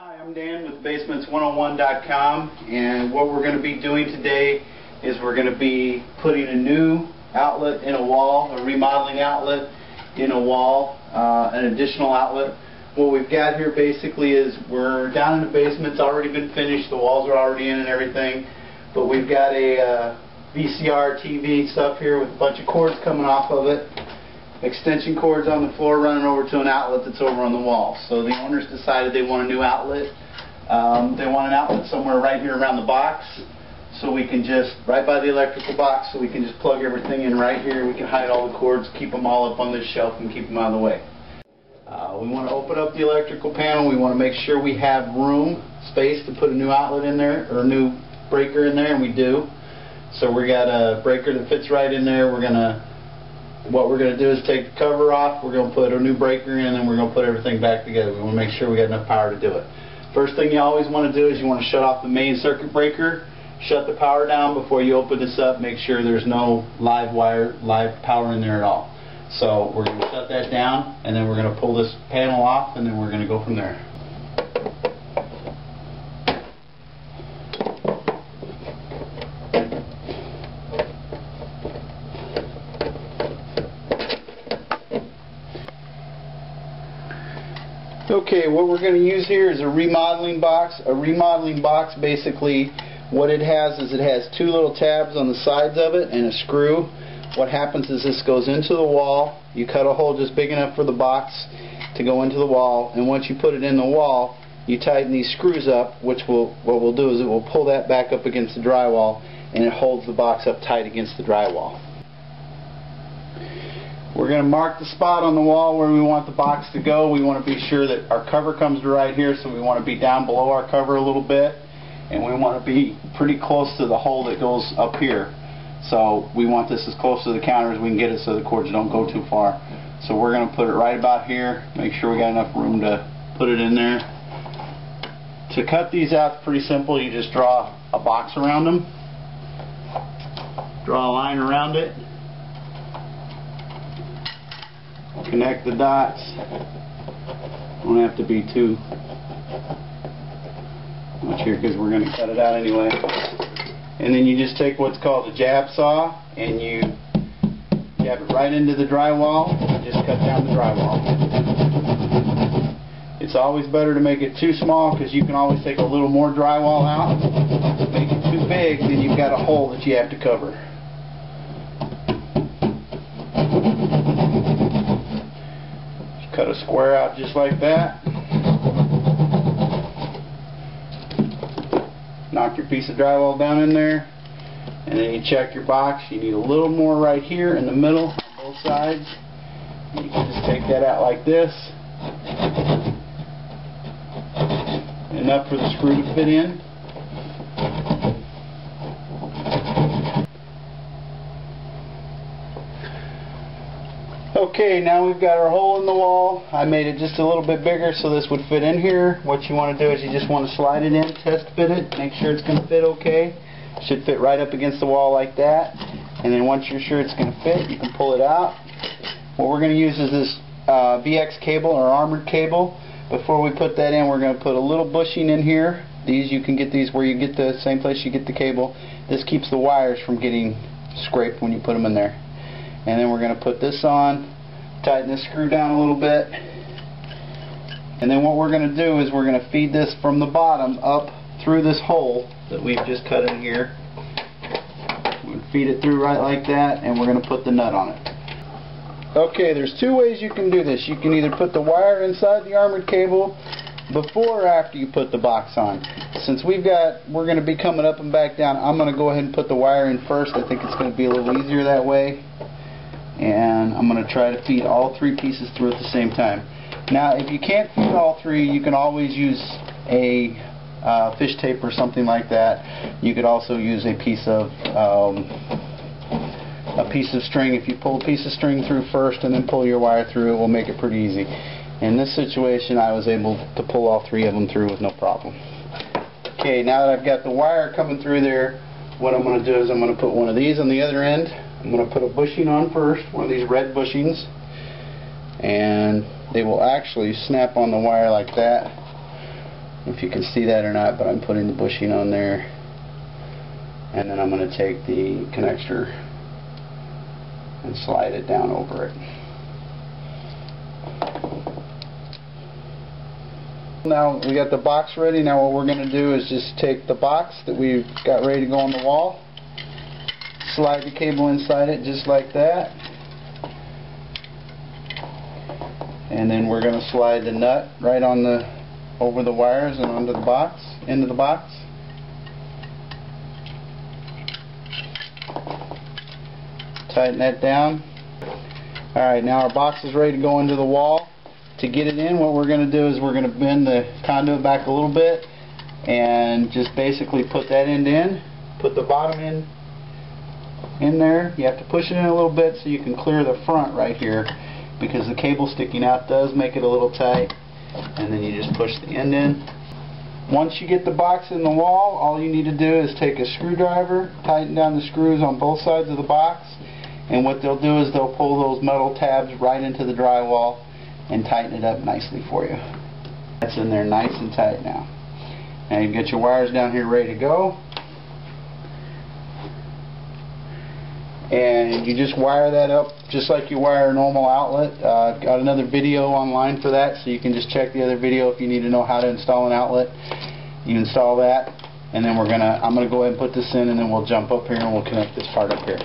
Hi, I'm Dan with Basements101.com, and what we're going to be doing today is we're going to be putting a new outlet in a wall, a remodeling outlet in a wall, an additional outlet. What we've got here basically is we're down in the basement. It's already been finished. The walls are already in and everything, but we've got a VCR TV stuff here with a bunch of cords coming off of it. Extension cords on the floor running over to an outlet that's over on the wall. So the owners decided they want a new outlet. They want an outlet somewhere right here around the box, so we can just, right by the electrical box, so we can just plug everything in right here. We can hide all the cords, keep them all up on this shelf, and keep them out of the way. We want to open up the electrical panel. We want to make sure we have room, space to put a new outlet in there, or a new breaker in there, and we do. So we got a breaker that fits right in there. What we're going to do is take the cover off, we're going to put a new breaker in, and then we're going to put everything back together. We want to make sure we got enough power to do it. First thing you always want to do is you want to shut off the main circuit breaker, shut the power down before you open this up, make sure there's no live power in there at all. So we're going to shut that down, and then we're going to pull this panel off, and then we're going to go from there. Okay, what we're going to use here is a remodeling box. A remodeling box, basically what it has is it has two little tabs on the sides of it and a screw. What happens is this goes into the wall. You cut a hole just big enough for the box to go into the wall, and once you put it in the wall, you tighten these screws up, what we'll do is it will pull that back up against the drywall, and it holds the box up tight against the drywall. We're going to mark the spot on the wall where we want the box to go. We want to be sure that our cover comes to right here, so we want to be down below our cover a little bit, and we want to be pretty close to the hole that goes up here. So we want this as close to the counter as we can get it so the cords don't go too far. So we're going to put it right about here, make sure we got enough room to put it in there. To cut these out, it's pretty simple. You just draw a box around them, draw a line around it, connect the dots. Don't have to be too much here because we're going to cut it out anyway. And then you just take what's called a jab saw and you jab it right into the drywall and just cut down the drywall. It's always better to make it too small because you can always take a little more drywall out. Make it too big, then you've got a hole that you have to cover. Cut a square out just like that. Knock your piece of drywall down in there, and then you check your box. You need a little more right here in the middle on both sides. You can just take that out like this. Enough for the screw to fit in. Okay, now we've got our hole in the wall. I made it just a little bit bigger so this would fit in here. What you want to do is you just want to slide it in, test fit it, make sure it's going to fit okay. It should fit right up against the wall like that. And then once you're sure it's going to fit, you can pull it out. What we're going to use is this VX cable or armored cable. Before we put that in, we're going to put a little bushing in here. These, you can get these where you get the same place you get the cable. This keeps the wires from getting scraped when you put them in there. And then we're going to put this on, tighten this screw down a little bit, and then what we're going to do is we're going to feed this from the bottom up through this hole that we've just cut in here. We're going to feed it through right like that, and we're going to put the nut on it. Okay, there's two ways you can do this. You can either put the wire inside the armored cable before or after you put the box on. Since we're going to be coming up and back down, I'm going to go ahead and put the wire in first. I think it's going to be a little easier that way. And I'm going to try to feed all three pieces through at the same time. Now, if you can't feed all three, you can always use a fish tape or something like that. You could also use a piece of string. If you pull a piece of string through first and then pull your wire through, it will make it pretty easy. In this situation, I was able to pull all three of them through with no problem. Okay, now that I've got the wire coming through there, what I'm going to do is I'm going to put one of these on the other end. I'm going to put a bushing on first, one of these red bushings, and they will actually snap on the wire like that. if you can see that or not, but I'm putting the bushing on there, and then I'm going to take the connector and slide it down over it. Now we got the box ready. Now what we're going to do is just take the box that we've got ready to go on the wall, slide the cable inside it just like that, and then we're going to slide the nut right on the over the wires and onto the box, into the box. Tighten that down. Alright, now our box is ready to go into the wall. To get it in, what we're going to do is we're going to bend the conduit back a little bit and just basically put that end in, put the bottom in there. You have to push it in a little bit so you can clear the front right here, because the cable sticking out does make it a little tight, and then you just push the end in. Once you get the box in the wall, all you need to do is take a screwdriver, tighten down the screws on both sides of the box, and what they'll do is they'll pull those metal tabs right into the drywall and tighten it up nicely for you. That's in there nice and tight now. Now you've got your wires down here ready to go, and you just wire that up just like you wire a normal outlet. I've got another video online for that, so you can just check the other video if you need to know how to install an outlet. You install that, and then I'm gonna go ahead and put this in, and then we'll jump up here and we'll connect this part up here.